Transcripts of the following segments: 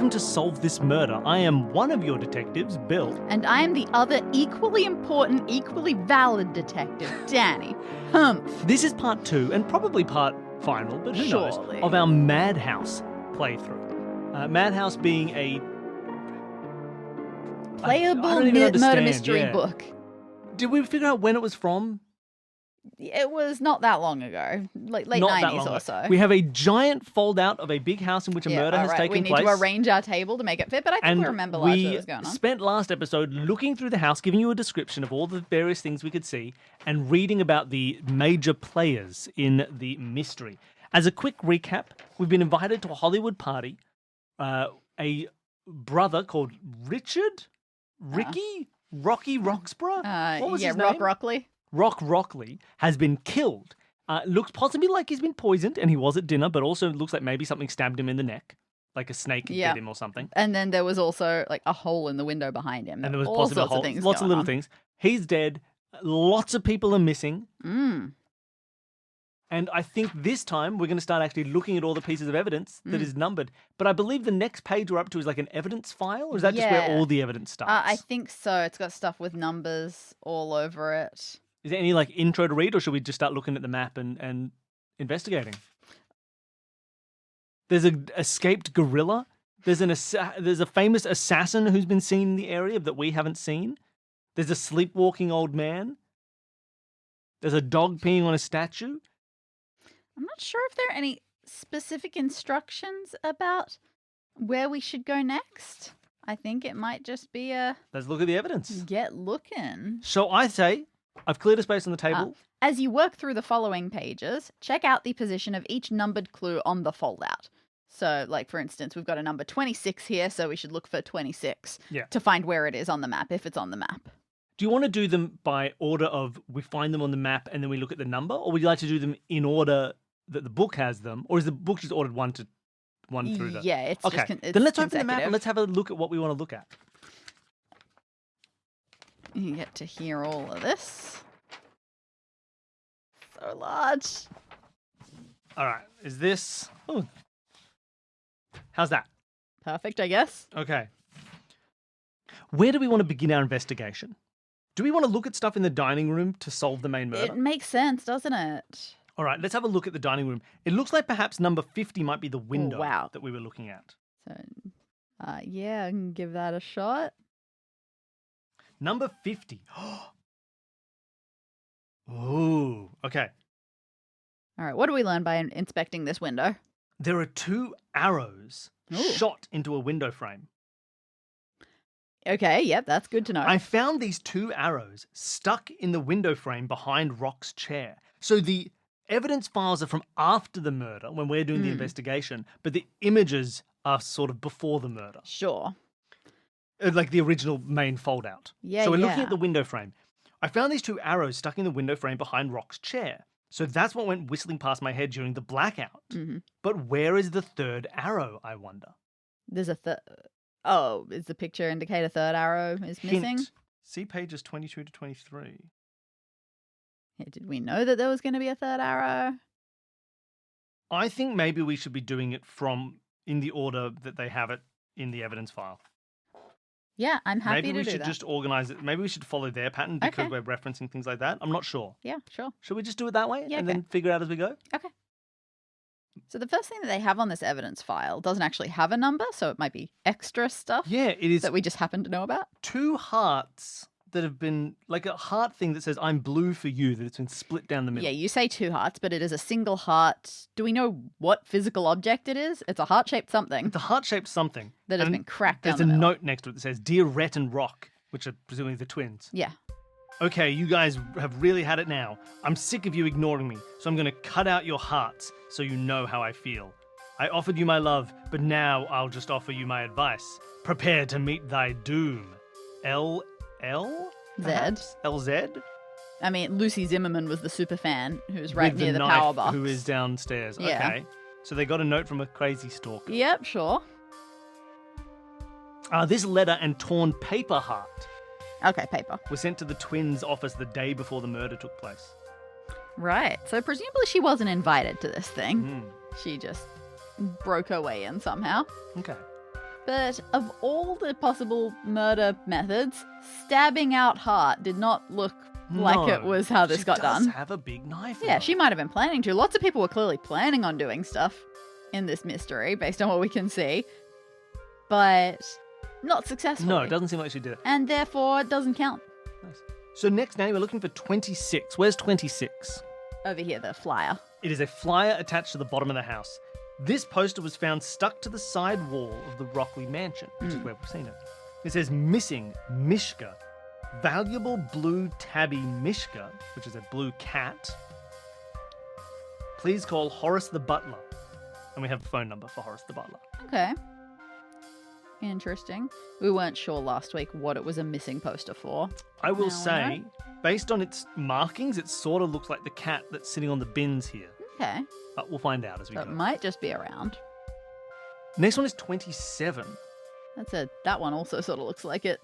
welcome to Solve This Murder. I am one of your detectives, Bill. And I am the other equally important, equally valid detective, Dani. Humph. This is part 2, and probably part final, but who knows, Surely. of our Madhouse playthrough. Madhouse being a... Playable I don't even murder understand, mystery yeah. book. Did we figure out when it was from? It was not that long ago, like late Not that 90s long or ago. so. We have a giant fold-out of a big house in which a murder has taken We need place. to arrange our table to make it fit, but I think we remember largely what was going we on. spent last episode looking through the house, giving you a description of all the various things we could see, and reading about the major players in the mystery. As a quick recap, we've been invited to a Hollywood party. A brother called Richard? Rocky Roxburgh? What was his name? Rockley. Rock Rockley has been killed. Looks possibly like he's been poisoned, and he was at dinner, but also looks like maybe something stabbed him in the neck, like a snake bit him or something. And then there was also like a hole in the window behind him. And there was all possibly sorts a of hole, things lots of going little on. things. He's dead. Lots of people are missing. And I think this time we're going to start actually looking at all the pieces of evidence that is numbered. But I believe the next page we're up to is like an evidence file, or is that just where all the evidence starts? I think so. It's got stuff with numbers all over it. Is there any like intro to read, or should we just start looking at the map and investigating? There's an escaped gorilla. There's a famous assassin who's been seen in the area that we haven't seen. There's a sleepwalking old man. There's a dog peeing on a statue. I'm not sure if there are any specific instructions about where we should go next. I think it might just be a Let's look at the evidence. get looking. So I say, I've cleared a space on the table. As you work through the following pages, check out the position of each numbered clue on the foldout. So, like, for instance, we've got a number 26 here, so we should look for 26 to find where it is on the map, if it's on the map. Do you want to do them by order of we find them on the map and then we look at the number? Or would you like to do them in order that the book has them? Or is the book just ordered one through the... Yeah, it's okay. just Then let's open the map consecutive. and let's have a look at what we want to look at. You get to hear all of this. So large. All right. Is this... Oh. How's that? Perfect, I guess. Okay. Where do we want to begin our investigation? Do we want to look at stuff in the dining room to solve the main murder? It makes sense, doesn't it? All right, let's have a look at the dining room. It looks like perhaps number 50 might be the window wow. that we were looking at. So, yeah, I can give that a shot. Number 50. Ooh, okay. All right, what do we learn by inspecting this window? There are 2 arrows shot into a window frame. Okay, yep, that's good to know. I found these 2 arrows stuck in the window frame behind Rock's chair. So the evidence files are from after the murder when we're doing the investigation, but the images are sort of before the murder. Sure. Like the original main fold-out. Yeah, So we're looking yeah. at the window frame. I found these 2 arrows stuck in the window frame behind Rock's chair. So that's what went whistling past my head during the blackout. But where is the 3rd arrow, I wonder? There's a third... Oh, is the picture indicate a 3rd arrow is missing? Hint. See pages 22 to 23. Yeah, did we know that there was going to be a 3rd arrow? I think maybe we should be doing it in the order that they have it in the evidence file. Yeah, I'm happy Maybe to we do should that. just organize it. Maybe we should follow their pattern because Okay. we're referencing things like that. I'm not sure. Yeah, sure. Should we just do it that way Yeah, and okay. then figure out as we go? Okay. So the first thing that they have on this evidence file doesn't actually have a number, so it might be extra stuff Yeah, it is that we just happen to know about. 2 hearts that have been, like a heart thing that says, I'm blue for you, that it's been split down the middle. Yeah, you say 2 hearts, but it is a single heart. Do we know what physical object it is? It's a heart-shaped something It's a heart-shaped something. that has And been cracked down There's the a middle. note next to it that says, Dear Rhett and Rock, which are presumably the twins. Yeah. Okay, you guys have really had it now. I'm sick of you ignoring me, so I'm going to cut out your hearts so you know how I feel. I offered you my love, but now I'll just offer you my advice. Prepare to meet thy doom. L-L? Perhaps? LZ? I mean, Lucy Zimmerman was the super fan who was right With near the knife power box. who is downstairs. Yeah. Okay. So they got a note from a crazy stalker. Yep, sure. This letter and torn paper heart Okay, paper. were sent to the twins' office the day before the murder took place. Right. So presumably she wasn't invited to this thing. Mm. She just broke her way in somehow. Okay. But of all the possible murder methods, stabbing out heart did not look like it was how this got done. She does have a big knife. Yeah, she might have been planning to. Lots of people were clearly planning on doing stuff in this mystery, based on what we can see. But not successfully. No, it doesn't seem like she did it. And therefore, it doesn't count. Nice. So next, Dani, we're looking for 26. Where's 26? Over here, the flyer. It is a flyer attached to the bottom of the house. This poster was found stuck to the side wall of the Rockley mansion, which is where we've seen it. It says, missing Mishka. Valuable blue tabby Mishka, which is a blue cat. Please call Horace the butler. And we have a phone number for Horace the butler. Okay. Interesting. We weren't sure last week what it was a missing poster for. I will say, based on its markings, it sort of looks like the cat that's sitting on the bins here. Okay. But we'll find out as we go. It might just be around. Next one is 27. That one also sort of looks like it.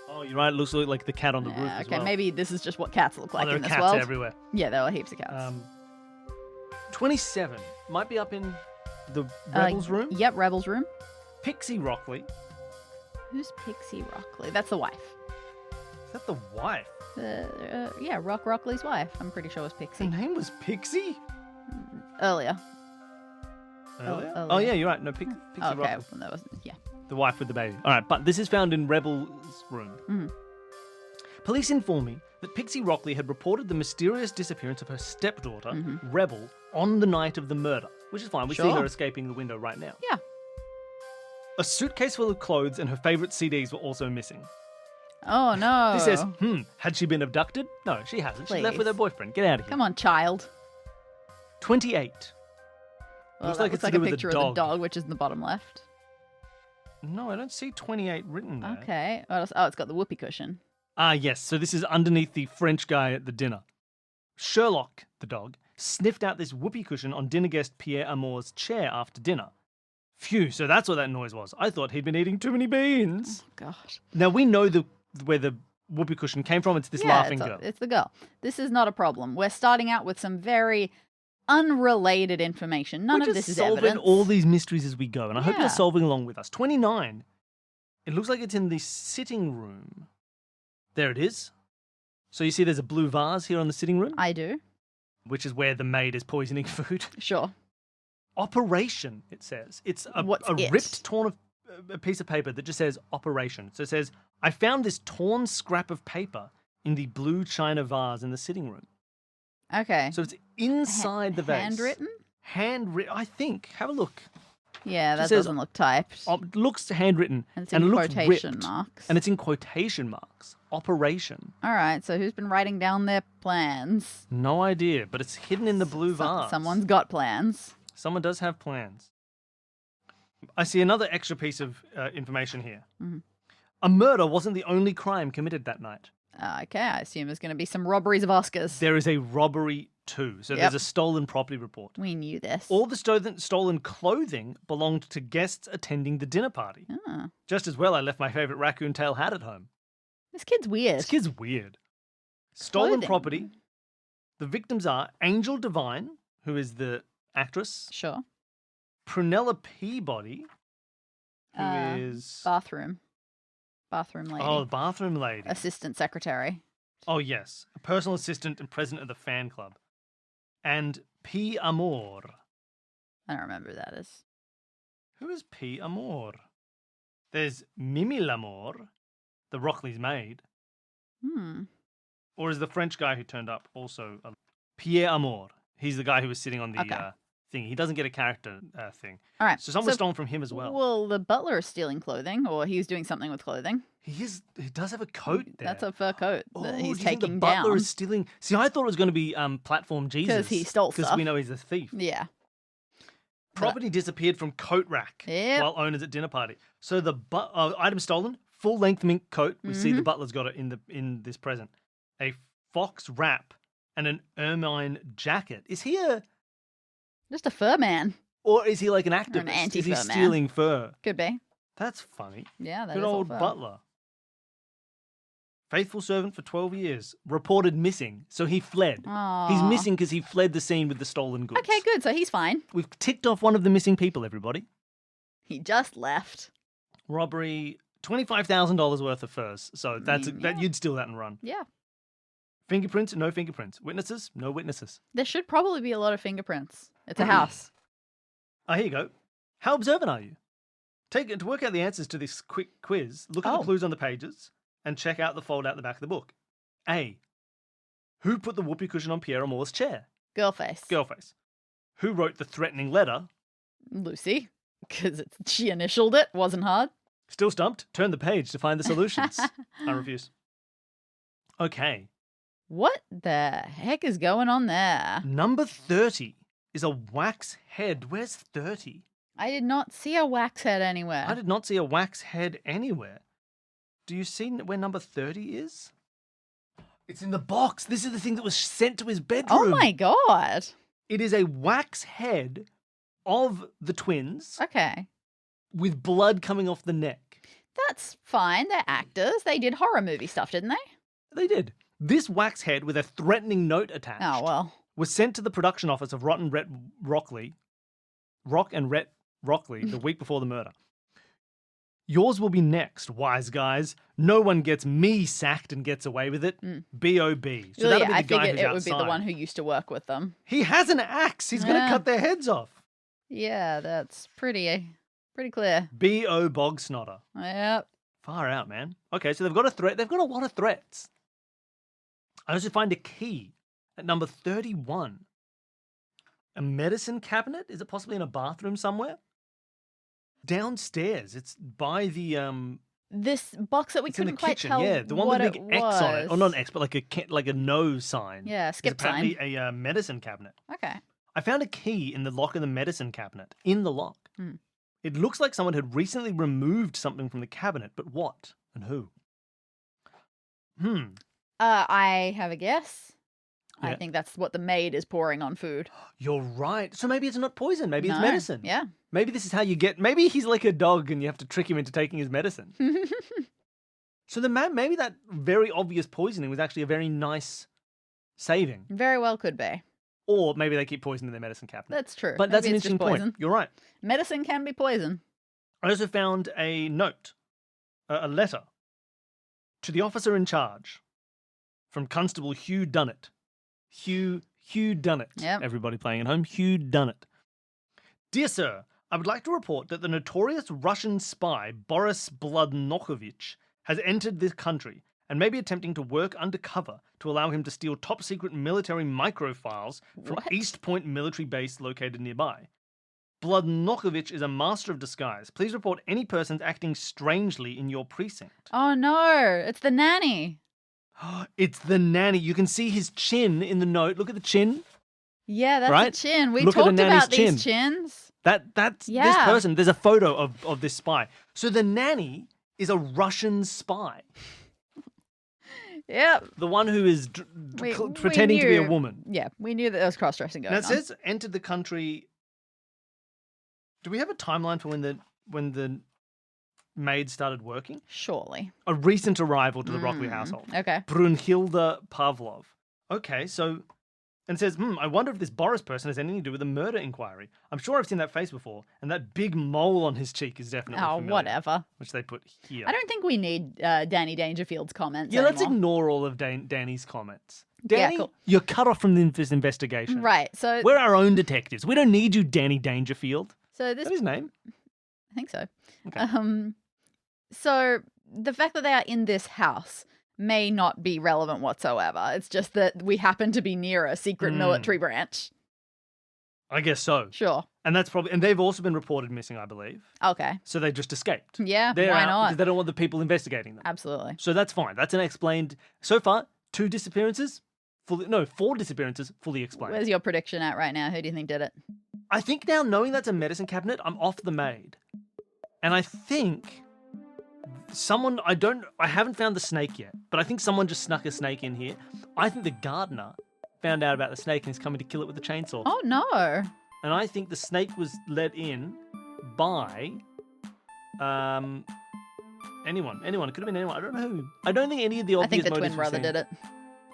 Oh, you're right. It looks like the cat on the roof as well. Okay, maybe this is just what cats look like in this world. There are cats everywhere. Yeah, there are heaps of cats. 27. Might be up in the Rebels room. Yep, Rebels room. Pixie Rockley. Who's Pixie Rockley? That's the wife. Is that the wife? Yeah, Rockley's wife. I'm pretty sure it was Pixie. Her name was Pixie? Earlier. Earlier? Oh, yeah, you're right. No, Pixie Rockley. Okay, well, that wasn't, yeah. The wife with the baby. All right, but this is found in Rebel's room. Mm-hmm. Police inform me that Pixie Rockley had reported the mysterious disappearance of her stepdaughter, Rebel, on the night of the murder, which is fine. We see her escaping the window right now. Yeah. A suitcase full of clothes and her favourite CDs were also missing. Oh, no. This says, had she been abducted? No, she hasn't. Please. She left with her boyfriend. Get out of here. Come on, child. 28. Well, looks that like looks it's like to a do with picture the of dog. the dog, which is in the bottom left. No, I don't see 28 written there. Okay. Oh, it's got the whoopee cushion. Ah, yes. So this is underneath the French guy at the dinner. Sherlock, the dog, sniffed out this whoopee cushion on dinner guest Pierre Amour's chair after dinner. Phew, so that's what that noise was. I thought he'd been eating too many beans. Oh, gosh. Now, we know where the whoopee cushion came from. It's this laughing girl. It's the girl. This is not a problem. We're starting out with some very unrelated information. None of this is evidence. We're just solving all these mysteries as we go, and I hope Yeah. you're solving along with us. 29. It looks like it's in the sitting room. There it is. So you see there's a blue vase here on the sitting room? I do. Which is where the maid is poisoning food. Sure. Operation, it says. It's a ripped, torn a piece of paper that just says operation. So it says, I found this torn scrap of paper in the blue china vase in the sitting room. Okay. So it's inside the vase. Handwritten? Handwritten, I think. Have a look. Yeah, that says, doesn't look typed. It looks handwritten. And it's in it looks quotation ripped, marks. And it's in quotation marks. Operation. All right, so who's been writing down their plans? No idea, but it's hidden in the blue vase. Someone's got plans. Someone does have plans. I see another extra piece of information here. Mm-hmm. A murder wasn't the only crime committed that night. Okay, I assume there's going to be some robberies of Oscars. There is a robbery too. So there's a stolen property report. We knew this. All the stolen clothing belonged to guests attending the dinner party. Ah. Just as well, I left my favourite raccoon tail hat at home. This kid's weird. This kid's weird. Stolen Clothing. property. The victims are Angel Devine, who is the actress. Sure. Prunella Peabody, who is... Bathroom lady. Oh, the bathroom lady. Assistant secretary. Oh, yes. A personal assistant and president of the fan club. And P. Amour. I don't remember who that is. Who is P. Amour? There's Mimi Lamour, the Rockley's maid. Or is the French guy who turned up also Pierre Amour? He's the guy who was sitting on the thing. He doesn't get a character thing. All right. So someone stolen from him as well. Well, the butler is stealing clothing, or he's doing something with clothing. He does have a coat there. That's a fur coat that he's taking the butler down. is stealing. See, I thought it was going to be Platform Jesus. Because he stole stuff. Because we know he's a thief. Yeah. Property disappeared from coat rack while owners at dinner party. So the item stolen, full-length mink coat. We see the butler's got it in this present. A fox wrap and an ermine jacket. Is he just a fur man? Or is he like an activist? Or an anti-fur is he man. stealing fur? Could be. That's funny. Yeah, that Good is all old fur. butler. Faithful servant for 12 years. Reported missing. So he fled. Aww. He's missing because he fled the scene with the stolen goods. Okay, good. So he's fine. We've ticked off one of the missing people, everybody. He just left. Robbery, $25,000 worth of furs. So that you'd steal that and run. Yeah. Fingerprints, no fingerprints. Witnesses, no witnesses. There should probably be a lot of fingerprints. It's a house. Here you go. How observant are you? To work out the answers to this quick quiz, look at the clues on the pages and check out the fold out the back of the book. A. Who put the whoopee cushion on Pierre Amour's chair? Girlface. Who wrote the threatening letter? Lucy, because she initialed it. Wasn't hard. Still stumped? Turn the page to find the solutions. I refuse. Okay. What the heck is going on there? Number 30 is a wax head. Where's 30? I did not see a wax head anywhere. I did not see a wax head anywhere. Do you see where number 30 is? It's in the box. This is the thing that was sent to his bedroom. Oh my God. It is a wax head of the twins. Okay. With blood coming off the neck. That's fine. They're actors. They did horror movie stuff, didn't they? They did. This wax head with a threatening note attached was sent to the production office of Rock and Rhett Rockley the week before the murder. Yours will be next, wise guys. No one gets me sacked and gets away with it. B.O.B. So that'll be the guy who's outside. I figured it would be the one who used to work with them. He has an axe. He's going to cut their heads off. Yeah, that's pretty clear. B.O. Bogsnotter. Yep. Far out, man. Okay, so they've got a threat. They've got a lot of threats. I also find a key at number 31. A medicine cabinet? Is it possibly in a bathroom somewhere? Downstairs. It's by the this box that we couldn't in the quite kitchen, tell yeah, the one with a big X on it, or not an X, but like a no sign. Yeah, skip sign. Apparently a medicine cabinet. Okay. I found a key in the lock of the medicine cabinet. In the lock. It looks like someone had recently removed something from the cabinet, but what and who? I have a guess. Yeah. I think that's what the maid is pouring on food. You're right. So maybe it's not poison. Maybe it's medicine. Yeah. Maybe this is how you get... Maybe he's like a dog and you have to trick him into taking his medicine. So maybe that very obvious poisoning was actually a very nice saving. Very well could be. Or maybe they keep poison in their medicine cabinet. That's true. But that's an interesting point. You're right. Medicine can be poison. I also found a note, a letter, to the officer in charge from Constable Hugh Dunnett. Hugh Dunnett. Yep. Everybody playing at home, Hugh Dunnett. Dear sir, I would like to report that the notorious Russian spy Boris Bludnokovich has entered this country and may be attempting to work undercover to allow him to steal top-secret military microfiles from East Point military base located nearby. Bludnokovich is a master of disguise. Please report any persons acting strangely in your precinct. Oh no, it's the nanny. It's the nanny. You can see his chin in the note. Look at the chin. Yeah, that's right? a chin. We Look talked at the nanny's about these chins. That's this person. There's a photo of this spy. So the nanny is a Russian spy. Yep. The one who is pretending to be a woman. Yeah, we knew that there was cross-dressing going on. Now it says entered the country. Do we have a timeline for when the maid started working? Surely. A recent arrival to the Rockley household. Okay. Brunhilde Pavlov. Okay, so... And it says, I wonder if this Boris person has anything to do with the murder inquiry. I'm sure I've seen that face before, and that big mole on his cheek is definitely familiar. Whatever. Which they put here. I don't think we need Danny Dangerfield's comments anymore. Let's ignore all of Danny's comments. Danny, cool. You're cut off from this investigation. Right, so... We're our own detectives. We don't need you, Danny Dangerfield. So this... Is that his name? I think so. Okay. So the fact that they are in this house may not be relevant whatsoever. It's just that we happen to be near a secret military branch. I guess so. Sure. And that's probably, and they've also been reported missing, I believe. Okay. So they just escaped. Yeah, They're why out not? because they don't want the people investigating them. Absolutely. So that's fine. That's an explained, so far, 4 disappearances fully explained. Where's your prediction at right now? Who do you think did it? I think now, knowing that's a medicine cabinet, I'm off the maid. And I think someone, I haven't found the snake yet, but I think someone just snuck a snake in here. I think the gardener found out about the snake and is coming to kill it with a chainsaw. Oh, no. And I think the snake was let in by anyone. It could have been anyone. I don't know who. I don't think any of the obvious I think the motives twin brother did it.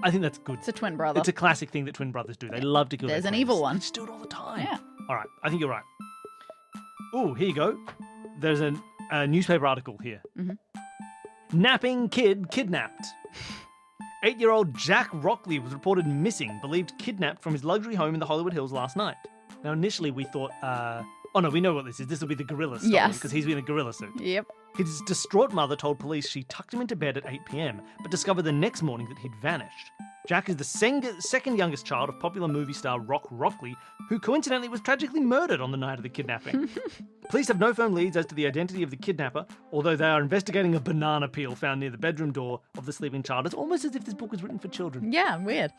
I think that's good. It's a twin brother. It's a classic thing that twin brothers do. They love to kill their There's an twins. evil one. They just do it all the time. Yeah. All right. I think you're right. Ooh, here you go. There's an A newspaper article here. Mhm. Napping kid kidnapped. 8-year-old Jack Rockley was reported missing, believed kidnapped from his luxury home in the Hollywood Hills last night. Now, initially we thought, oh no, we know what this is. This will be the gorilla story, Yes. because he's in a gorilla suit. Yep. His distraught mother told police she tucked him into bed at 8 p.m, but discovered the next morning that he'd vanished. Jack is the second youngest child of popular movie star Rock Rockley, who coincidentally was tragically murdered on the night of the kidnapping. Police have no firm leads as to the identity of the kidnapper, although they are investigating a banana peel found near the bedroom door of the sleeping child. It's almost as if this book was written for children. Yeah, weird.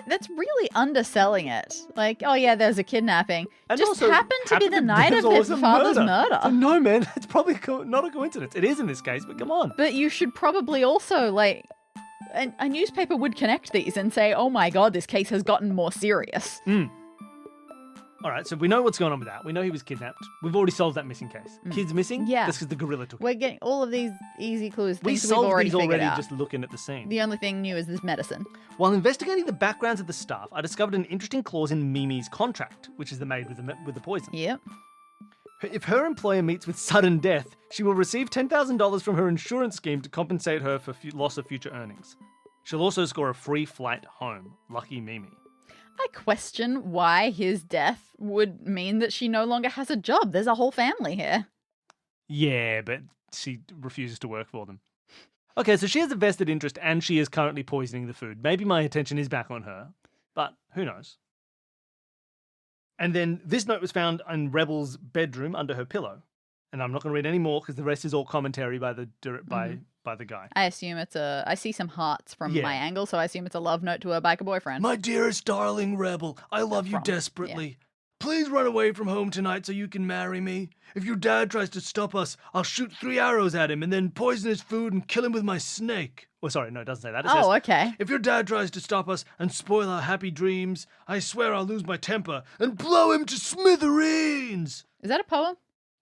That's really underselling it. Like, oh yeah, there's a kidnapping. And Just also happened to be the happened night there's of always his a father's murder. So no, man, it's probably not a coincidence. It is in this case, but come on. But you should probably also, like, a newspaper would connect these and say, oh my god, this case has gotten more serious. All right, so we know what's going on with that. We know he was kidnapped. We've already solved that missing case. Kid's missing? Yeah. That's because the gorilla took it. We're getting all of these easy clues, We things we've solved already these figured already out. just looking at the scene. The only thing new is this medicine. While investigating the backgrounds of the staff, I discovered an interesting clause in Mimi's contract, which is the maid with the poison. Yep. If her employer meets with sudden death, she will receive $10,000 from her insurance scheme to compensate her for loss of future earnings. She'll also score a free flight home. Lucky Mimi. I question why his death would mean that she no longer has a job. There's a whole family here. Yeah, but she refuses to work for them. Okay, so she has a vested interest and she is currently poisoning the food. Maybe my attention is back on her, but who knows? And then this note was found in Rebel's bedroom under her pillow. And I'm not going to read any more because the rest is all commentary by the by the guy. I assume I see some hearts from Yeah. my angle, so I assume it's a love note to her biker boyfriend. My dearest darling Rebel, I love you desperately. Please run away from home tonight so you can marry me. If your dad tries to stop us, I'll shoot 3 arrows at him and then poison his food and kill him with my snake. Oh, sorry, no, it doesn't say that. It says, Okay. if your dad tries to stop us and spoil our happy dreams, I swear I'll lose my temper and blow him to smithereens. Is that a poem?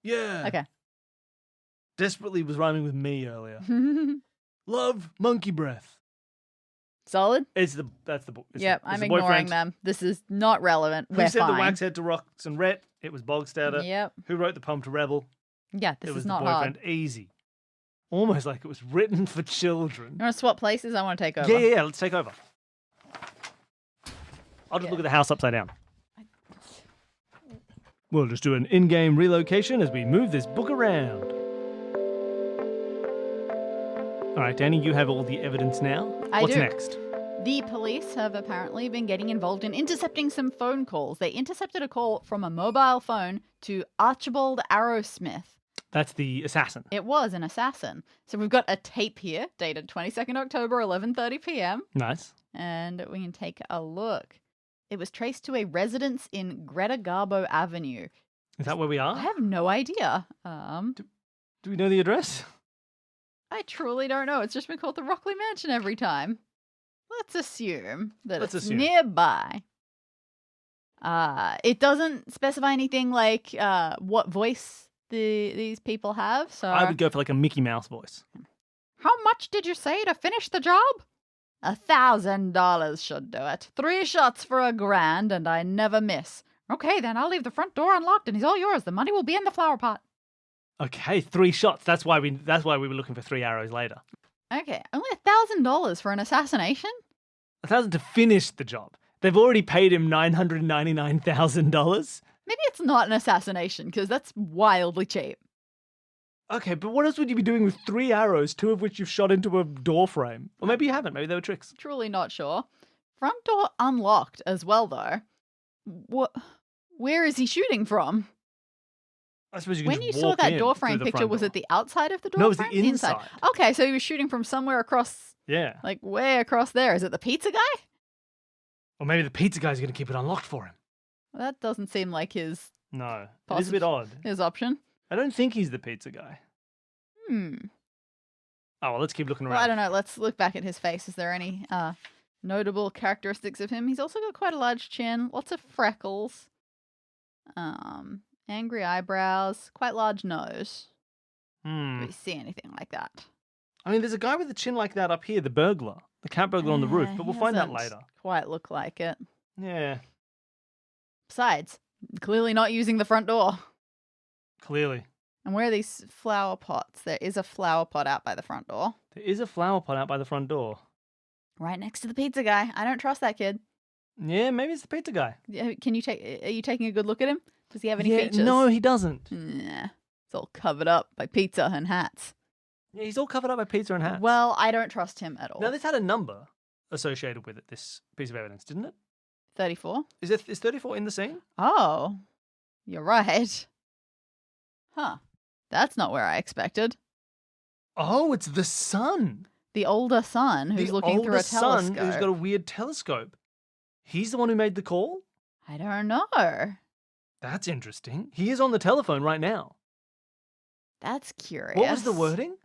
Yeah. Okay. Desperately was rhyming with me earlier. Love, monkey breath. Solid? That's the book. Yep, I'm ignoring them. This is not relevant. Who We're said fine. the wax head to rocks and Rhett? It was Bogstader. Yep. Who wrote the poem to Rebel? Yeah, this It was is not the boyfriend. hard. Easy. Almost like it was written for children. You want to swap places? I want to take over. Yeah, let's take over. I'll just look at the house upside down. We'll just do an in-game relocation as we move this book around. All right, Dani, you have all the evidence now. What's do. next? The police have apparently been getting involved in intercepting some phone calls. They intercepted a call from a mobile phone to Archibald Arrowsmith. That's the assassin. It was an assassin. So we've got a tape here, dated 22nd October, 11:30 p.m. Nice. And we can take a look. It was traced to a residence in Greta Garbo Avenue. Is that where we I are? have no idea. Do we know the address? I truly don't know. It's just been called the Rockley Mansion every time. Let's assume that it's nearby. It doesn't specify anything like what voice these people have. So I would go for like a Mickey Mouse voice. How much did you say to finish the job? $1,000 should do it. 3 shots for $1,000 and I never miss. Okay, then I'll leave the front door unlocked and he's all yours. The money will be in the flower pot. Okay, 3 shots. That's why we were looking for 3 arrows later. Okay, only $1,000 for an assassination? 1,000 to finish the job. They've already paid him $999,000. Maybe it's not an assassination because that's wildly cheap. Okay, but what else would you be doing with 3 arrows, 2 of which you've shot into a door frame? Or maybe you haven't. Maybe they were tricks. Truly not sure. Front door unlocked as well, though. What? Where is he shooting from? I suppose you can When you just saw walk that in door through frame the picture, front was door. it the outside of the door No, it was frame? the inside. Okay, so he was shooting from somewhere across, Yeah. like way across there. Is it the pizza guy? Or maybe the pizza guy's going to keep it unlocked for him. Well, that doesn't seem like his No. It is a bit odd. option. I don't think he's the pizza guy. Oh, well, let's keep looking around. Well, I don't know. Let's look back at his face. Is there any notable characteristics of him? He's also got quite a large chin, lots of freckles, angry eyebrows, quite large nose. Do you see anything like that? I mean, there's a guy with a chin like that up here, the burglar. The cat burglar on the roof, but we'll find that later. Quite look like it. Yeah. Besides, clearly not using the front door. Clearly. And where are these flower pots? There is a flower pot out by the front door. There is a flower pot out by the front door. Right next to the pizza guy. I don't trust that kid. Yeah, maybe it's the pizza guy. Yeah, are you taking a good look at him? Does he have any features? No, he doesn't. Nah. It's all covered up by pizza and hats. Yeah, he's all covered up by pizza and hats. Well, I don't trust him at all. Now, this had a number associated with it, this piece of evidence, didn't it? 34? Is 34 in the scene? Oh, you're right. Huh. That's not where I expected. Oh, it's the sun. The older son who's looking through a telescope. The son who's got a weird telescope. He's the one who made the call? I don't know. That's interesting. He is on the telephone right now. That's curious. What was the wording?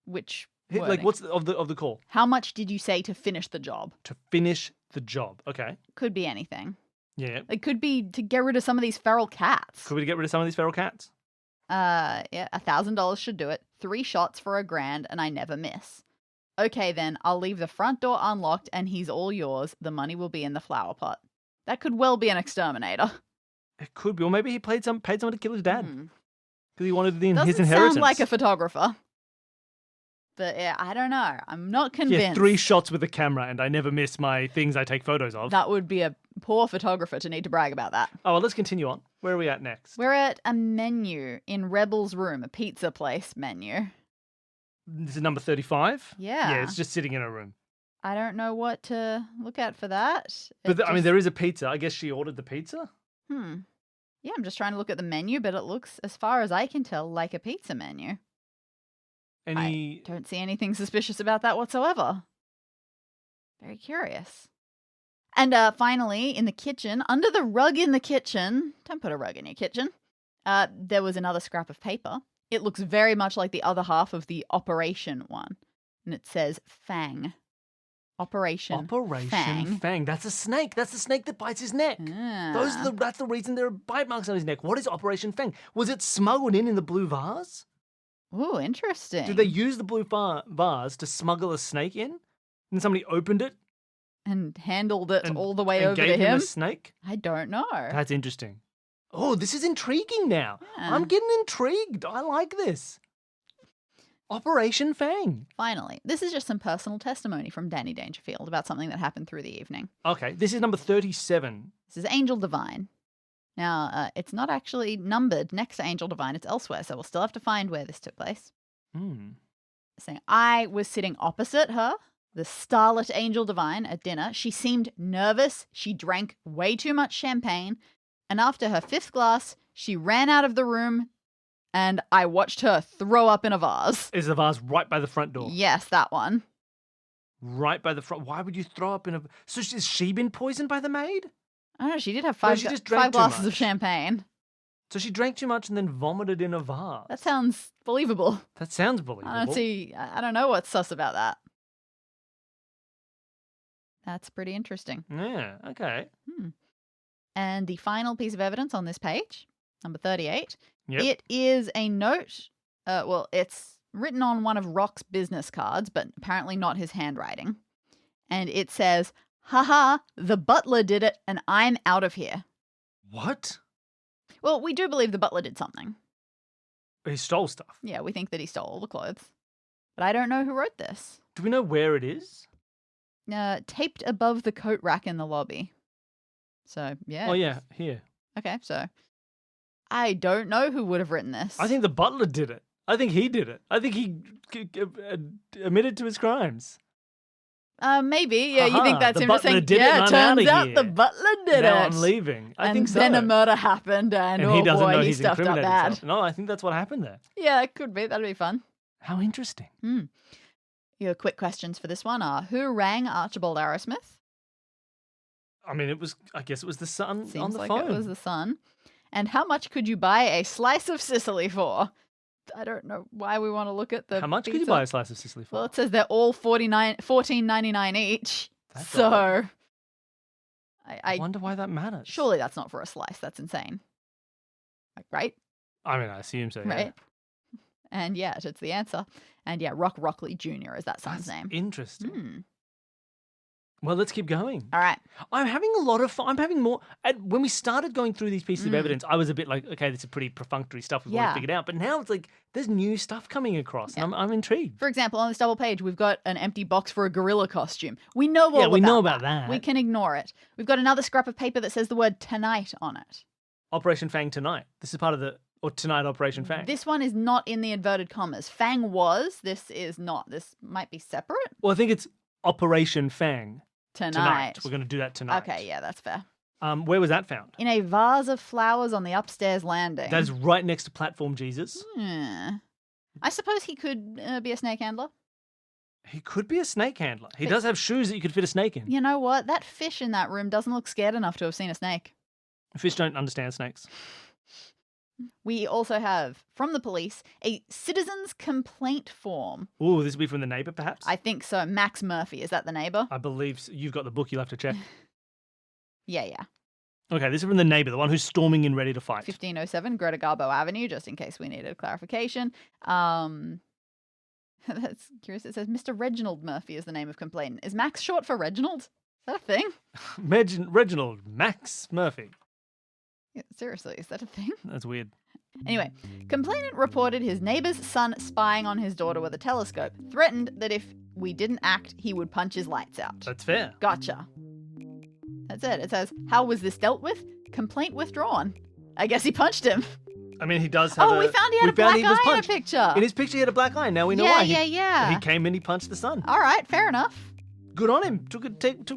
Which wording? Like, what's of the call? How much did you say to finish the job? To finish the job. Okay. Could be anything. Yeah. It could be to get rid of some of these feral cats. Could we get rid of some of these feral cats? Yeah, $1,000 should do it. 3 shots for $1,000 and I never miss. Okay then, I'll leave the front door unlocked and he's all yours. The money will be in the flower pot. That could well be an exterminator. It could be. Or maybe he paid someone to kill his dad. Because he wanted his inheritance. Doesn't sound like a photographer. But yeah, I don't know. I'm not convinced. Yeah, 3 shots with a camera and I never miss my things I take photos of. That would be a poor photographer to need to brag about that. Oh, well, let's continue on. Where are we at next? We're at a menu in Rebel's room, a pizza place menu. This is number 35? Yeah. Yeah, it's just sitting in her room. I don't know what to look at for that. But I mean, there is a pizza. I guess she ordered the pizza? Yeah, I'm just trying to look at the menu, but it looks, as far as I can tell, like a pizza menu. I don't see anything suspicious about that whatsoever. Very curious. And finally, in the kitchen, under the rug in the kitchen, don't put a rug in your kitchen, there was another scrap of paper. It looks very much like the other half of the Operation one. And it says Fang. Operation Fang. That's a snake. That's the snake that bites his neck. That's the reason there are bite marks on his neck. What is Operation Fang? Was it smuggled in the blue vase? Ooh, interesting. Did they use the blue vase to smuggle a snake in? And somebody opened it? And handled it all the way over to him? And gave him a snake? I don't know. That's interesting. Oh, this is intriguing now. Yeah. I'm getting intrigued. I like this. Operation Fang. Finally, this is just some personal testimony from Dani Dangerfield about something that happened through the evening. Okay, this is number 37. This is Angel Divine. Now, it's not actually numbered next to Angel Divine. It's elsewhere, so we'll still have to find where this took place. Saying, I was sitting opposite her, the starlet Angel Divine, at dinner. She seemed nervous. She drank way too much champagne. And after her 5th glass, she ran out of the room and I watched her throw up in a vase. Is the vase right by the front door? Yes, that one. Right by the front. Why would you throw up in a... So has she been poisoned by the maid? I don't know. She did have 5 glasses of champagne. So she drank too much and then vomited in a vase. That sounds believable. That sounds believable. I don't know what's sus about that. That's pretty interesting. Yeah, okay. And the final piece of evidence on this page, number 38, Yep. It is a note. It's written on one of Rock's business cards, but apparently not his handwriting. And it says, haha, the butler did it and I'm out of here. What? Well, we do believe the butler did something. He stole stuff. Yeah, we think that he stole all the clothes. But I don't know who wrote this. Do we know where it is? Taped above the coat rack in the lobby. So, yeah. Oh, yeah, here. Okay, so I don't know who would have written this. I think the butler did it. I think he did it. I think he admitted to his crimes. Maybe. Yeah, you think that's the him just saying, butler did it and I'm turns outta out here. the butler did Now it. I'm leaving. I and think so. then a murder happened and he doesn't boy, know he he's stuffed up incriminated bad. himself. No, I think that's what happened there. Yeah, it could be. That'd be fun. How interesting. Your quick questions for this one are, who rang Archibald Arrowsmith? I mean, I guess it was the son on Seems the like phone. it was the son. And how much could you buy a slice of Sicily for? I don't know why we want to look at the How much pizza. could you buy a slice of Sicily for? Well, it says they're all $14.99 each. That's so odd. I wonder why that matters. Surely that's not for a slice. That's insane. Right? I mean, I assume so, yeah. Right? And yeah, it's the answer. And yeah, Rock Rockley Jr. is that son's name. Interesting. Well, let's keep going. All right. I'm having a lot of fun. I'm having more. When we started going through these pieces of evidence, I was a bit like, okay, this is pretty perfunctory stuff we've already figured out. But now it's like there's new stuff coming across, and I'm intrigued. For example, on this double page, we've got an empty box for a gorilla costume. We know about that. We can ignore it. We've got another scrap of paper that says the word tonight on it. Operation Fang tonight. This is part of tonight Operation Fang. This one is not in the inverted commas. Fang was. This is not. This might be separate. Well, I think it's Operation Fang. Tonight. We're going to do that tonight. Okay, yeah, that's fair. Where was that found? In a vase of flowers on the upstairs landing. That is right next to Platform Jesus. I suppose he could be a snake handler. He could be a snake handler. He does have shoes that you could fit a snake in. You know what? That fish in that room doesn't look scared enough to have seen a snake. Fish don't understand snakes. We also have, from the police, a citizen's complaint form. Ooh, this will be from the neighbour, perhaps? I think so. Max Murphy, is that the neighbour? I believe so. You've got the book, you'll have to check. Yeah. Okay, this is from the neighbour, the one who's storming in ready to fight. 1507 Greta Garbo Avenue, just in case we needed clarification. That's curious. It says Mr. Reginald Murphy is the name of complainant. Is Max short for Reginald? Is that a thing? Reginald Max Murphy. Yeah, seriously, is that a thing? That's weird. Anyway, complainant reported his neighbour's son spying on his daughter with a telescope, threatened that if we didn't act, he would punch his lights out. That's fair. Gotcha. That's it. It says, how was this dealt with? Complaint withdrawn. I guess he punched him. I mean, he does have we found he had a black eye in a picture. In his picture, he had a black eye. Now we know why. Yeah. He came in, he punched the son. All right, fair enough. Good on him. Took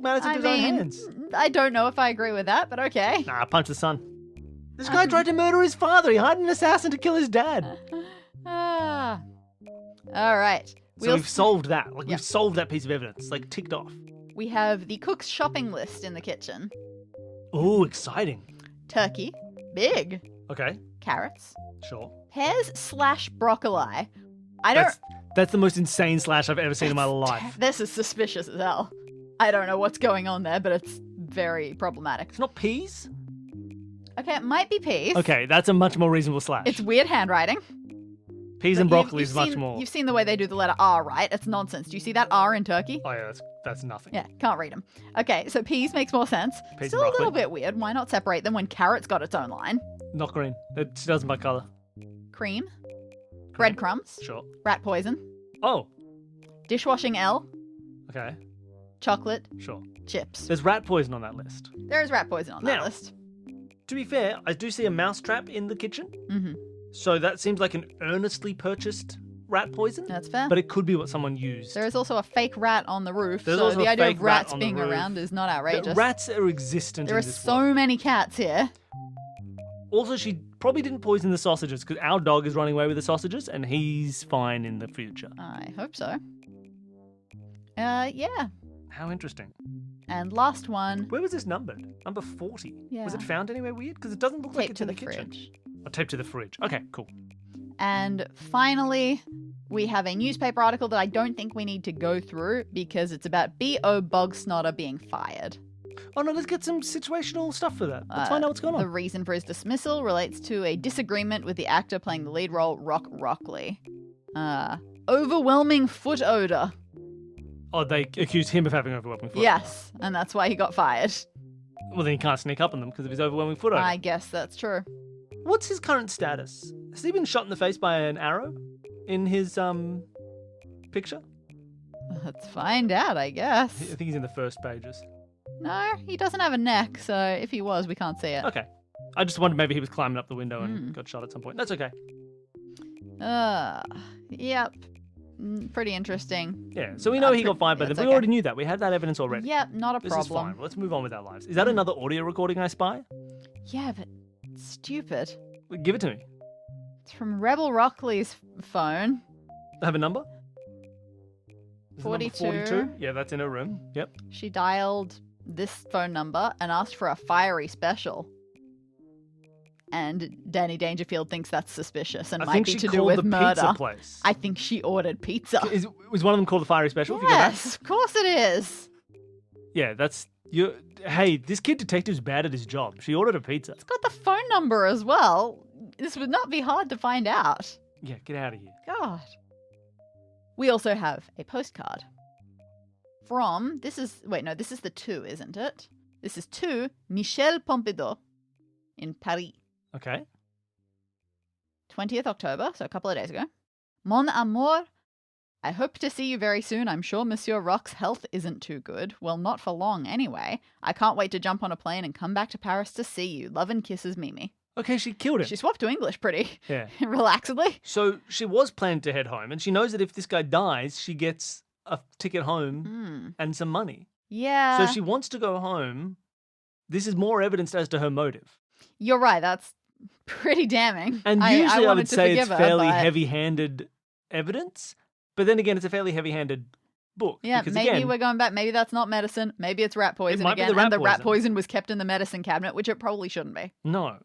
matters into his own hands. I don't know if I agree with that, but okay. Nah, punch the son. This guy tried to murder his father. He hired an assassin to kill his dad. All right. So we've solved that. We've solved that piece of evidence. Ticked off. We have the cook's shopping list in the kitchen. Ooh, exciting. Turkey. Big. Okay. Carrots. Sure. Pears/broccoli. That's the most insane slash I've ever seen in my life. This is suspicious as hell. I don't know what's going on there, but it's very problematic. It's not peas? Okay, it might be peas. Okay, that's a much more reasonable slash. It's weird handwriting. Peas and broccoli is much more. You've seen the way they do the letter R, right? It's nonsense. Do you see that R in turkey? Oh, yeah, that's nothing. Yeah, can't read them. Okay, so peas makes more sense. Peas Still and a little broccoli. bit weird. Why not separate them when carrot's got its own line? Not green. It doesn't by colour. Cream. Breadcrumbs. Sure. Rat poison. Oh. Dishwashing L. Okay. Chocolate. Sure. Chips. There's rat poison on that list. There is rat poison on that list. To be fair, I do see a mousetrap in the kitchen. Mm-hmm. So that seems like an earnestly purchased rat poison. That's fair. But it could be what someone used. There is also a fake rat on the roof. There's so also the a idea fake of rats rat on the being roof. around is not outrageous. Rats are existent There in are this so world. many cats here. Also, she probably didn't poison the sausages because our dog is running away with the sausages and he's fine in the future. I hope so. Yeah. How interesting. And last one. Where was this numbered? Number 40. Yeah. Was it found anywhere weird? Because it doesn't look like it's in the kitchen. Fridge. Oh, taped to the fridge. Okay, cool. And finally, we have a newspaper article that I don't think we need to go through because it's about B.O. Bogsnotter being fired. Oh no, let's get some situational stuff for that. Let's find out what's going on. The reason for his dismissal relates to a disagreement with the actor playing the lead role, Rock Rockley. Overwhelming foot odor. Oh, they accused him of having overwhelming foot. Yes, and that's why he got fired. Well, then he can't sneak up on them because of his overwhelming foot odor. I guess that's true. What's his current status? Has he been shot in the face by an arrow in his picture? Let's find out, I guess. I think he's in the first pages. No, he doesn't have a neck, so if he was, we can't see it. Okay. I just wondered maybe he was climbing up the window and got shot at some point. That's okay. Yep. Pretty interesting. Yeah, so we know he got fired by them. We already knew that. We had that evidence already. Yep, not a This problem. is fine. Let's move on with our lives. Is that another audio recording I spy? Yeah, but it's stupid. Give it to me. It's from Rebel Rockley's phone. I have a number? Is it 42. number 42? Yeah, that's in her room. Yep. She dialed this phone number and asked for a fiery special. And Danny Dangerfield thinks that's suspicious and might be to do with murder. Pizza place. I think she ordered pizza. Was one of them called the Fiery Special? Yes, of course it is. Yeah, that's... Hey, this kid detective's bad at his job. She ordered a pizza. It's got the phone number as well. This would not be hard to find out. Yeah, get out of here. God. We also have a postcard from, this is the 2, isn't it? This is to Michel Pompidou in Paris. Okay. 20th October, so a couple of days ago. Mon amour, I hope to see you very soon. I'm sure Monsieur Roch's health isn't too good. Well, not for long anyway. I can't wait to jump on a plane and come back to Paris to see you. Love and kisses, Mimi. Okay, she killed him. She swapped to English pretty Yeah. relaxedly. So she was planning to head home, and she knows that if this guy dies, she gets a ticket home and some money. Yeah. So she wants to go home. This is more evidence as to her motive. You're right. That's pretty damning. And usually I would say it's fairly but... heavy-handed evidence, but then again, it's a fairly heavy-handed book. Yeah, because maybe again, we're going back. Maybe that's not medicine. Maybe it's rat poison might be again. the rat and the rat poison. poison was kept in the medicine cabinet, which it probably shouldn't be. No.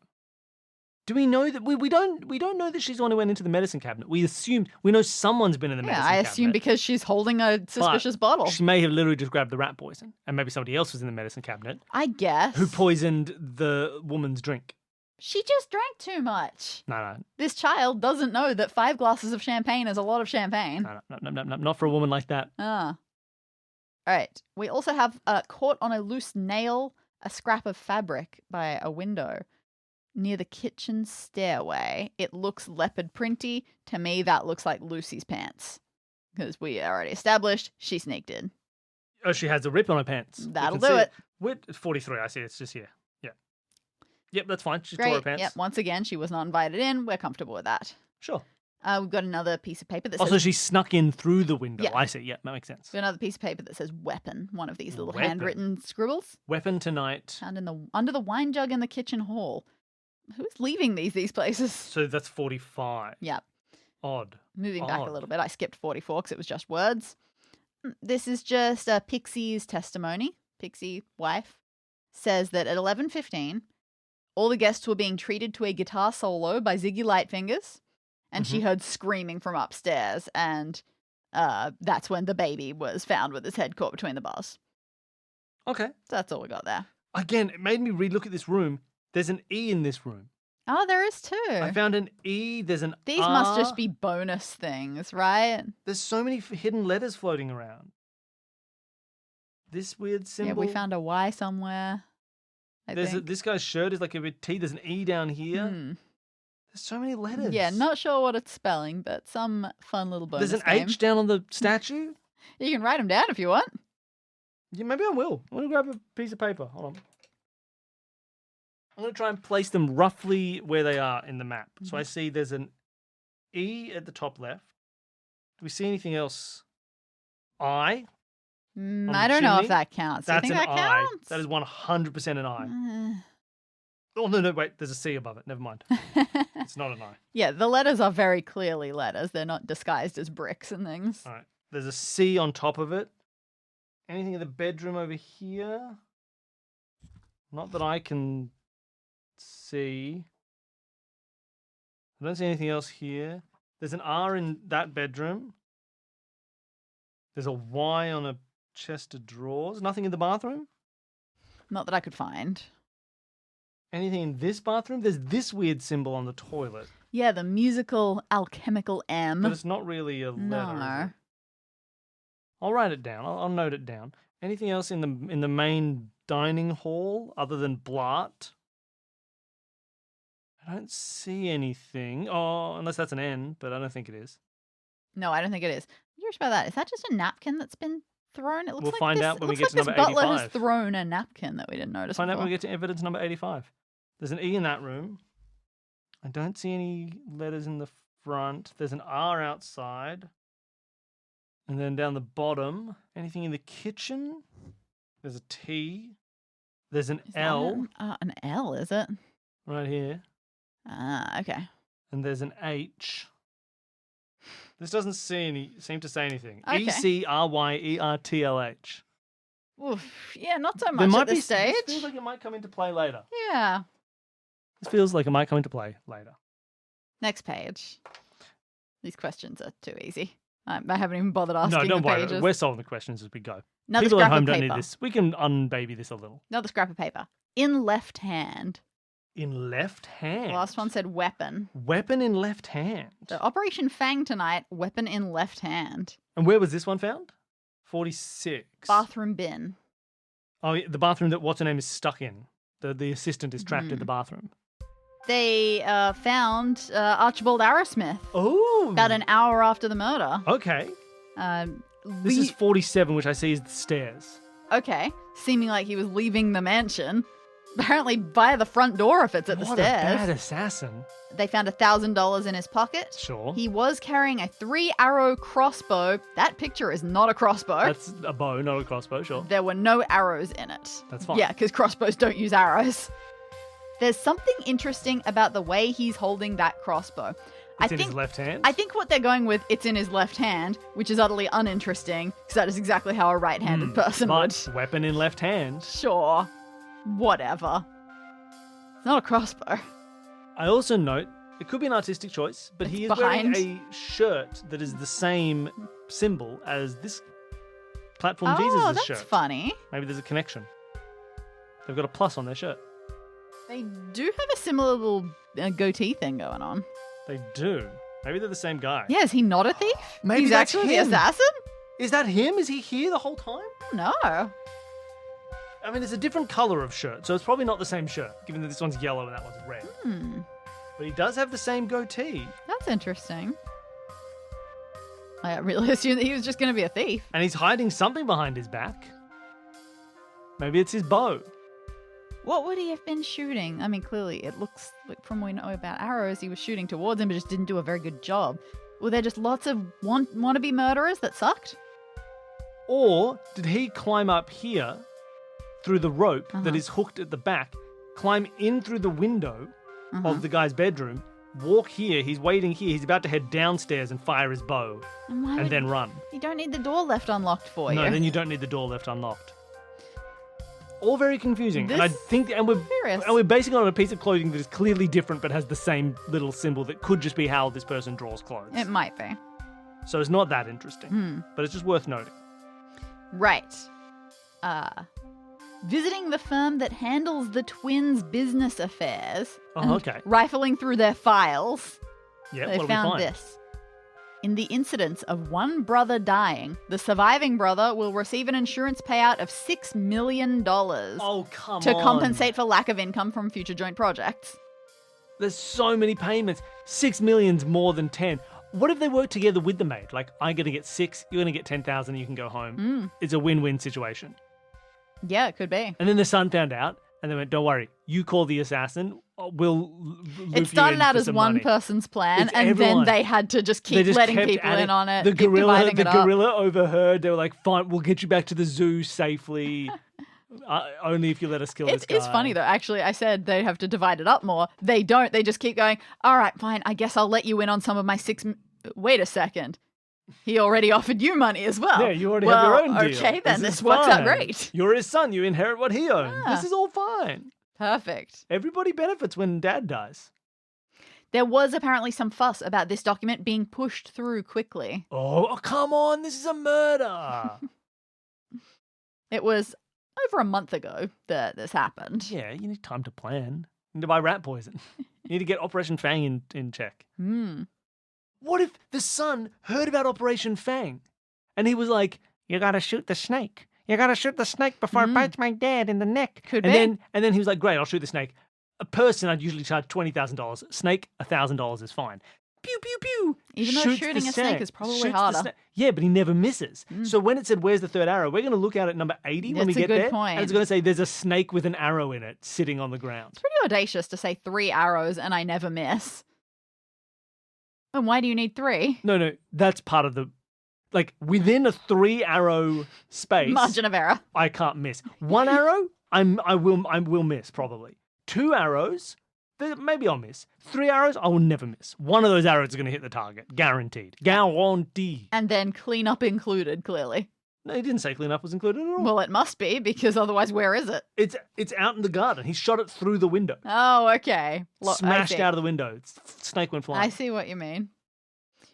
Do we know that we don't know that she's the one who went into the medicine cabinet? We know someone's been in the medicine cabinet. Yeah, I assume because she's holding a suspicious bottle. She may have literally just grabbed the rat poison, and maybe somebody else was in the medicine cabinet. I guess. Who poisoned the woman's drink? She just drank too much. No. This child doesn't know that 5 glasses of champagne is a lot of champagne. No, not for a woman like that. Ah. All right. We also have caught on a loose nail, a scrap of fabric by a window near the kitchen stairway. It looks leopard printy. To me, that looks like Lucy's pants. Because we already established she sneaked in. Oh, she has a rip on her pants. That'll do it. It's 43, I see. It's just here. Yeah. Yep, that's fine. She Great. tore her pants. Yep. Once again, she was not invited in. We're comfortable with that. Sure. We've got another piece of paper that Also, says... she snuck in through the window. Yeah. I see. Yeah, that makes sense. We've got another piece of paper that says weapon. One of these little Weapon. handwritten scribbles. Weapon tonight. Found under the wine jug in the kitchen hall. Who's leaving these places? So that's 45. Yep. Odd. Moving back a little bit, I skipped 44 because it was just words. This is just Pixie's testimony. Pixie, wife, says that at 11:15, all the guests were being treated to a guitar solo by Ziggy Lightfingers, and she heard screaming from upstairs, and that's when the baby was found with his head caught between the bars. Okay. So that's all we got there. Again, it made me relook at this room. There's an E in this room. Oh, there is too. I found an E. There's an These R. must just be bonus things, right? There's so many hidden letters floating around. This weird symbol. Yeah, we found a Y somewhere. This guy's shirt is like a bit T. There's an E down here. There's so many letters. Yeah, not sure what it's spelling, but some fun little bonus There's an game. H down on the statue. You can write them down if you want. Yeah, maybe I will. I'm going to grab a piece of paper. Hold on. I'm going to try and place them roughly where they are in the map. So I see there's an E at the top left. Do we see anything else? I? I don't know if that counts. That's Do you think an that I. counts? That is 100% an I. Oh, no, wait. There's a C above it. Never mind. It's not an I. Yeah, the letters are very clearly letters. They're not disguised as bricks and things. All right. There's a C on top of it. Anything in the bedroom over here? Not that I can see. I don't see anything else here. There's an R in that bedroom. There's a Y on a chest of drawers. Nothing in the bathroom? Not that I could find. Anything in this bathroom? There's this weird symbol on the toilet. Yeah, the musical alchemical M. But it's not really a letter. No. Is it? I'll write it down. I'll note it down. Anything else in the main dining hall other than Blart? I don't see anything. Oh, unless that's an N, but I don't think it is. No, I don't think it is. I'm curious about that. Is that just a napkin that's been thrown? It looks We'll like find this, out when we looks get like to number this butler 85. has thrown a napkin that we didn't notice Find out before. when we get to evidence number 85. There's an E in that room. I don't see any letters in the front. There's an R outside. And then down the bottom, anything in the kitchen? There's a T. There's an Is that L an L, is it? right here. Ah, okay. And there's an H. This doesn't seem to say anything. Okay. ECRYERTLH. Oof. Yeah, not so There much might at this stage. This feels like it might come into play later. Yeah. This feels like it might come into play later. Next page. These questions are too easy. I haven't even bothered asking No, don't the worry. pages. We're solving the questions as we go. Another People at scrap home of don't paper. need this. We can unbaby this a little. Another scrap of paper. In left hand. In left hand. The last one said weapon. Weapon in left hand. So Operation Fang tonight, weapon in left hand. And where was this one found? 46. Bathroom bin. Oh, yeah, the bathroom that what's her name is stuck in. The assistant is trapped in the bathroom. They found Archibald Arrowsmith Oh. about an hour after the murder. Okay. This is 47, which I see is the stairs. Okay. Seeming like he was leaving the mansion. Apparently via the front door if it's at the stairs. What a bad assassin. They found $1,000 in his pocket. Sure. He was carrying a 3-arrow crossbow. That picture is not a crossbow. That's a bow, not a crossbow, sure. There were no arrows in it. That's fine. Yeah, because crossbows don't use arrows. There's something interesting about the way he's holding that crossbow. It's in his left hand? I think what they're going with, it's in his left hand, which is utterly uninteresting, because that is exactly how a right-handed person would. Weapon in left hand. Sure. Whatever. It's not a crossbow. I also note, it could be an artistic choice, but he is wearing a shirt that is the same symbol as this Platform Jesus' shirt. Oh, that's funny. Maybe there's a connection. They've got a plus on their shirt. They do have a similar little goatee thing going on. They do. Maybe they're the same guy. Yeah, is he not a thief? Maybe He's that's actually him. the assassin? Is that him? Is he here the whole time? No. I mean, it's a different colour of shirt, so it's probably not the same shirt, given that this one's yellow and that one's red. But he does have the same goatee. That's interesting. I really assumed that he was just going to be a thief. And he's hiding something behind his back. Maybe it's his bow. What would he have been shooting? I mean, clearly, it looks like from what we know about arrows, he was shooting towards him, but just didn't do a very good job. Were there just lots of wannabe murderers that sucked? Or did he climb up here through the rope that is hooked at the back, climb in through the window of the guy's bedroom, walk here, he's waiting here, he's about to head downstairs and fire his bow, and then run. You don't need the door left unlocked for you. No, then you don't need the door left unlocked. All very confusing. This and I think we're basing it on a piece of clothing that is clearly different but has the same little symbol that could just be how this person draws clothes. It might be. So it's not that interesting. But it's just worth noting. Right. Visiting the firm that handles the twins' business affairs. Okay. Rifling through their files. Yeah, They what do we found find? this. In the incidence of one brother dying, the surviving brother will receive an insurance payout of $6 million Oh, come on. to compensate for lack of income from future joint projects. There's so many payments. 6 million's more than 10. What if they work together with the maid? Like, I'm going to get 6, you're going to get 10,000, you can go home. It's a win-win situation. Yeah, it could be. And then the son found out, and they went, don't worry, you call the assassin, we'll loop It started you in out for as some one money. person's plan, It's and everyone. then they had to just They keep just letting kept people at in on it. The keep gorilla, dividing it up. overheard. They were like, fine, we'll get you back to the zoo safely. Only if you let us kill this guy. It's funny though. Actually, I said they have to divide it up more. They don't. They just keep going, all right, fine, I guess I'll let you in on some of my Wait a second. He already offered you money as well. Yeah, you already have your own deal. Okay, then This this is works out fine. great. You're his son. You inherit what he owns. Ah. This is all fine. Perfect. Everybody benefits when dad dies. There was apparently some fuss about this document being pushed through quickly. Oh, come on. This is a murder. It was over a month ago that this happened. Yeah, you need time to plan. You need to buy rat poison. You need to get Operation Fang in check. What if the son heard about Operation Fang and he was like, you gotta shoot the snake. You gotta shoot the snake before it bites my dad in the neck. Could and be. Then he was like, great, I'll shoot the snake. A person, I'd usually charge $20,000. Snake, $1,000 is fine. Pew, pew, pew. Even though Shoots shooting the a snake is probably Shoots the harder. snake. Yeah, but he never misses. So when it said, where's the third arrow? We're going to look out at number 80 when we That's a get good there. point. And it's going to say, there's a snake with an arrow in it sitting on the ground. It's pretty audacious to say 3 arrows and I never miss. And why do you need 3? No, that's part of the, like, within a 3-arrow space. Margin of error. I can't miss. 1 arrow, I will miss probably. 2 arrows, maybe I'll miss. 3 arrows, I will never miss. One of those arrows is going to hit the target, guaranteed. Guaranteed. And then cleanup included, clearly. No, he didn't say cleanup was included at all. Well, it must be, because otherwise where is it? It's out in the garden. He shot it through the window. Oh, okay. Smashed out of the window. Snake went flying. I see what you mean.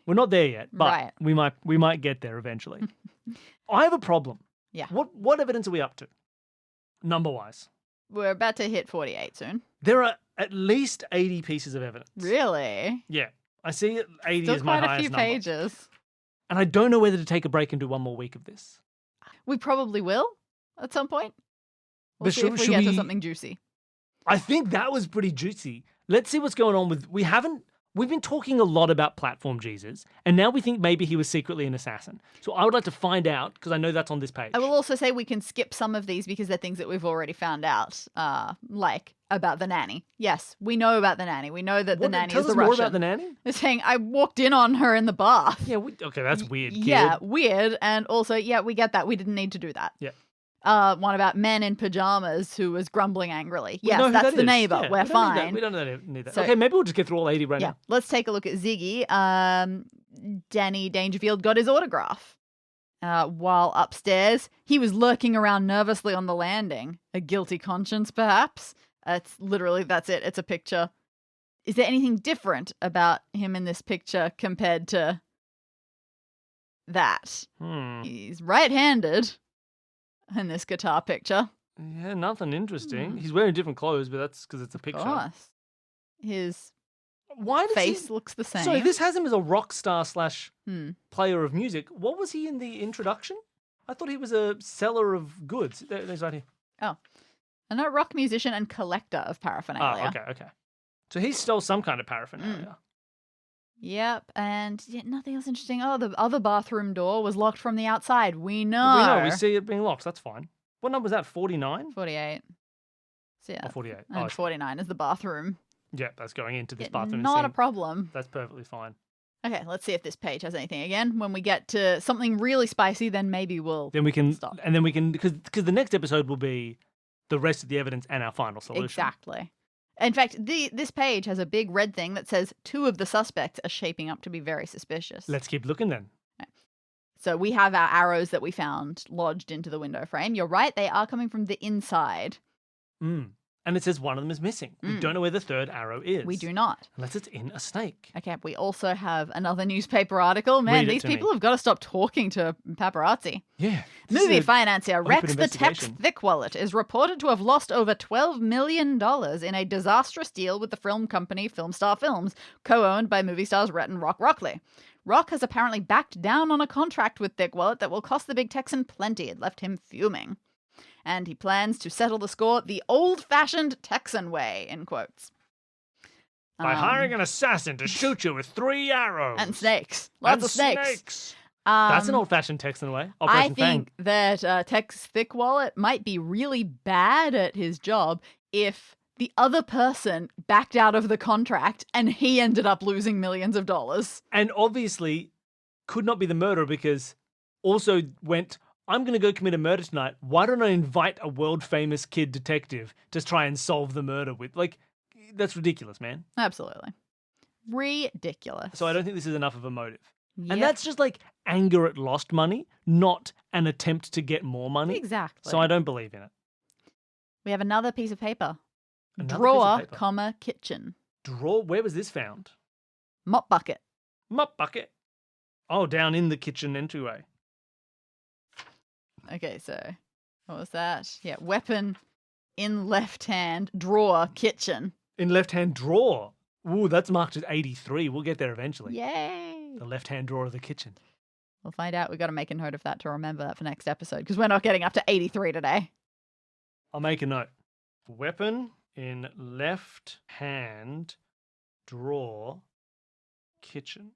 We're not there yet, but Right. we might get there eventually. I have a problem. Yeah. What evidence are we up to? Number-wise. We're about to hit 48 soon. There are at least 80 pieces of evidence. Really? Yeah. I see 80 Still is my quite a highest few number. pages. And I don't know whether to take a break and do one more week of this. We probably will at some point. We'll But see if we get to something juicy. I think that was pretty juicy. Let's see what's going on with... We've been talking a lot about Platform Jesus, and now we think maybe he was secretly an assassin. So I would like to find out, because I know that's on this page. I will also say we can skip some of these because they're things that we've already found out, like about the nanny. Yes, we know about the nanny. We know that the nanny is the Russian. Tell us more about the nanny? They're saying, I walked in on her in the bath. Yeah, okay, that's weird, kid. Yeah, weird. And also, yeah, we get that. We didn't need to do that. Yeah. One about men in pajamas who was grumbling angrily. Yes, that's the neighbor. Yeah, We're fine. We don't need that. So, okay, maybe we'll just get through all 80 right now. Let's take a look at Ziggy. Danny Dangerfield got his autograph. While upstairs, he was lurking around nervously on the landing. A guilty conscience, perhaps? That's it. It's a picture. Is there anything different about him in this picture compared to that? He's right-handed in this guitar picture. Yeah, nothing interesting. He's wearing different clothes, but that's because it's a picture. Of course. His face looks the same. Sorry, this has him as a rock star / player of music. What was he in the introduction? I thought he was a seller of goods. There's right here. Oh. A rock musician and collector of paraphernalia. Oh, okay. So he stole some kind of paraphernalia. Yep, and nothing else interesting. Oh, the other bathroom door was locked from the outside. We know. We see it being locked. That's fine. What number was that? 49? 48. So yeah. 48. And 49 is the bathroom. Yeah, that's going into this bathroom. Not a problem. That's perfectly fine. Okay, let's see if this page has anything again. When we get to something really spicy, then maybe we'll stop. And then we can, because the next episode will be the rest of the evidence and our final solution. Exactly. In fact, this page has a big red thing that says 2 of the suspects are shaping up to be very suspicious. Let's keep looking then. Okay. So we have our arrows that we found lodged into the window frame. You're right, they are coming from the inside. And it says one of them is missing. We don't know where the third arrow is. We do not. Unless it's in a snake. Okay, we also have another newspaper article. Man, these people have got to stop talking to paparazzi. Yeah. Movie financier Rex the Tex Thickwallet is reported to have lost over $12 million in a disastrous deal with the film company Filmstar Films, co-owned by movie stars Rhett and Rock Rockley. Rock has apparently backed down on a contract with Thickwallet that will cost the big Texan plenty. It left him fuming. And he plans to settle the score the old-fashioned Texan way, in quotes. By hiring an assassin to shoot you with 3 arrows. And snakes. Lots of snakes. That's an old-fashioned Texan way. Operation I think that Tex Thickwallet might be really bad at his job if the other person backed out of the contract and he ended up losing millions of dollars. And obviously could not be the murderer because also went... I'm going to go commit a murder tonight. Why don't I invite a world-famous kid detective to try and solve the murder with? Like, that's ridiculous, man. Absolutely. Ridiculous. So I don't think this is enough of a motive. Yep. And that's just like anger at lost money, not an attempt to get more money. Exactly. So I don't believe in it. We have another piece of paper. Drawer, comma, kitchen. Drawer? Where was this found? Mop bucket. Mop bucket. Oh, down in the kitchen entryway. Okay, so what was that? Yeah, weapon in left hand, drawer, kitchen. In left hand drawer. Ooh, that's marked as 83. We'll get there eventually. Yay. The left hand drawer of the kitchen. We'll find out. We've got to make a note of that to remember that for next episode because we're not getting up to 83 today. I'll make a note. Weapon in left hand drawer, kitchen.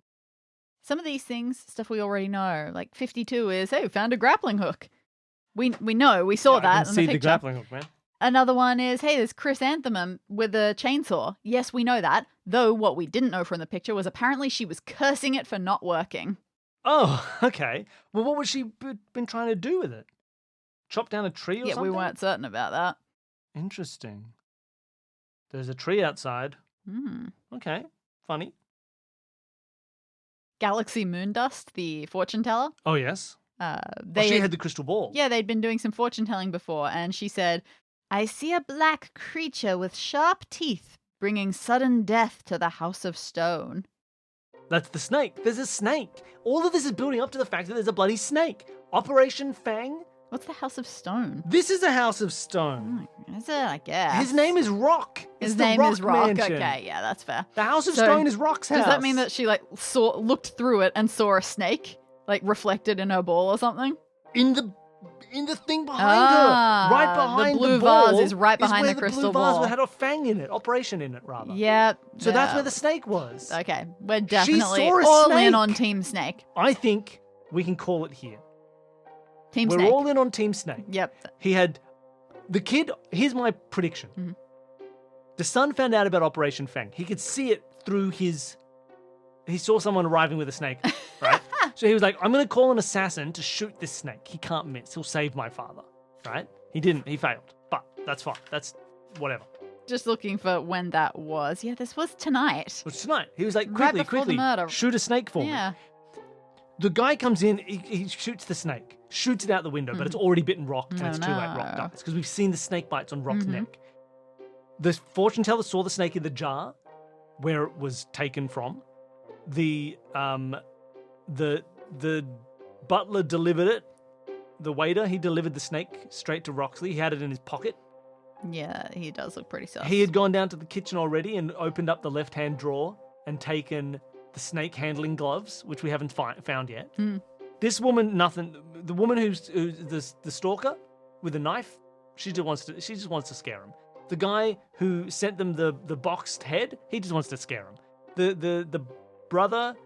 Some of these things, stuff we already know. Like 52 is, hey, found a grappling hook. We know, we saw that I in can see the picture. The grappling hook, man. Another one is, hey, there's chrysanthemum with a chainsaw. Yes, we know that. Though what we didn't know from the picture was apparently she was cursing it for not working. Oh, okay. Well, what would she been trying to do with it? Chop down a tree or something? Yeah, we weren't certain about that. Interesting. There's a tree outside. Okay, funny. Galaxy Moondust, the fortune teller. Oh, yes. She had the crystal ball. Yeah, they'd been doing some fortune telling before, and she said, I see a black creature with sharp teeth bringing sudden death to the house of stone. That's the snake. There's a snake. All of this is building up to the fact that there's a bloody snake. Operation Fang. What's the house of stone? This is a house of stone. Is it? I guess. His name is Rock. His name is Rock. Mansion. Okay, yeah, that's fair. The house of stone is Rock's house. Does that mean that she looked through it and saw a snake, reflected in her ball or something? in the thing behind her. Right behind the blue ball vase is right behind where the crystal blue vase ball. had a fang in it, operation in it, rather. Yep. So that's where the snake was. Okay, we're definitely saw a all in snake. on Team Snake. I think we can call it here. Team We're Snake. all in on Team Snake. Yep. He had the kid. Here's my prediction. Mm-hmm. The son found out about Operation Fang. He could see it through his. He saw someone arriving with a snake, right? So he was like, I'm going to call an assassin to shoot this snake. He can't miss. He'll save my father, right? He didn't. He failed. But that's fine. That's whatever. Just looking for when that was. Yeah, this was tonight. It was tonight. He was like, Right quickly, before the quickly, murder. shoot a snake for me. Yeah. The guy comes in, he shoots the snake, shoots it out the window, but it's already bitten Rock, and it's too late. Rock dies because we've seen the snake bites on Rock's neck. The fortune teller saw the snake in the jar where it was taken from. The butler delivered it. The waiter, he delivered the snake straight to Roxley. He had it in his pocket. Yeah, he does look pretty sus. He had gone down to the kitchen already and opened up the left-hand drawer and taken the snake handling gloves, which we haven't found yet. This woman, nothing. The woman who's the stalker with the knife, she just wants to scare him. The guy who sent them the boxed head, he just wants to scare him. The brother,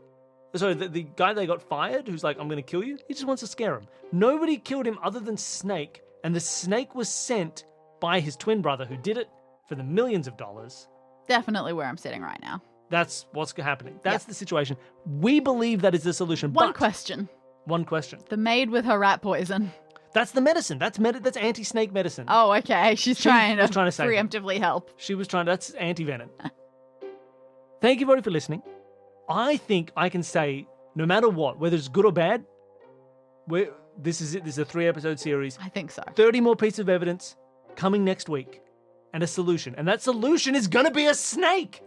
sorry, the guy that got fired, who's like, I'm going to kill you, he just wants to scare him. Nobody killed him other than Snake, and the snake was sent by his twin brother who did it for the millions of dollars. Definitely where I'm sitting right now. That's what's happening. That's the situation. We believe that is the solution. One question. One question. The maid with her rat poison. That's the medicine. That's anti-snake medicine. Oh, okay. She's trying to save preemptively help. She was trying. That's anti-venom. Thank you, everybody, for listening. I think I can say, no matter what, whether it's good or bad, this is it. This is a 3-episode series. I think so. 30 more pieces of evidence coming next week, and a solution. And that solution is going to be a snake.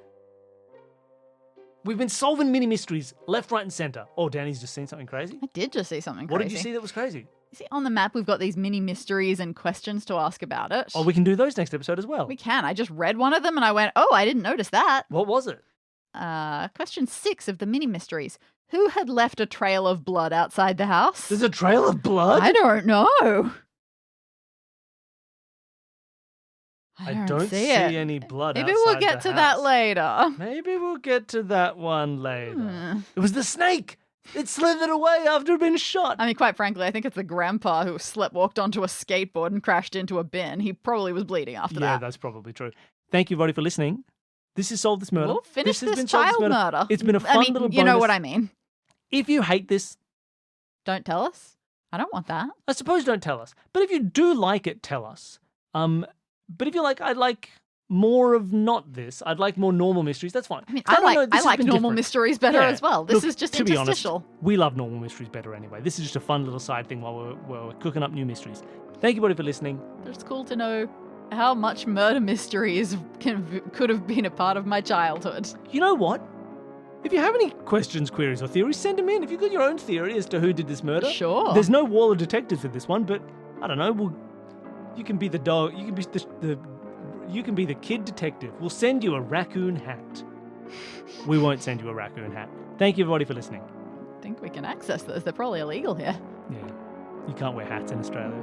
We've been solving mini mysteries left, right, and center. Oh, Danny's just seen something crazy. I did just see something crazy. What did you see that was crazy? You see, on the map, we've got these mini mysteries and questions to ask about it. Oh, we can do those next episode as well. We can. I just read one of them and I went, oh, I didn't notice that. What was it? Question 6 of the mini mysteries. Who had left a trail of blood outside the house? There's a trail of blood? I don't know. I don't see any blood Maybe outside we'll get the to that house. later. Maybe we'll get to that one later. It was the snake. It slithered away after it had been shot. I mean, quite frankly, I think it's the grandpa who walked onto a skateboard and crashed into a bin. He probably was bleeding after that. Yeah, that's probably true. Thank you, everybody, for listening. This is Solve This Murder. We'll finish has this been Solve child murder. It's been a fun little bonus. You know what I mean. If you hate this, don't tell us. I don't want that. I suppose don't tell us. But if you do like it, tell us. But if you're like, I'd like more of not this, I'd like more normal mysteries, that's fine. I mean, I like normal different. mysteries better as well. This is just to be honest, interstitial. we love normal mysteries better anyway. This is just a fun little side thing while we're cooking up new mysteries. Thank you, everybody, for listening. It's cool to know how much murder mysteries could have been a part of my childhood. You know what? If you have any questions, queries, or theories, send them in. If you've got your own theory as to who did this murder, sure. There's no wall of detectives with this one, but I don't know. You can be the dog. You can be you can be the kid detective. We'll send you a raccoon hat. We won't send you a raccoon hat. Thank you, everybody, for listening. I think we can access those. They're probably illegal here. Yeah, you can't wear hats in Australia.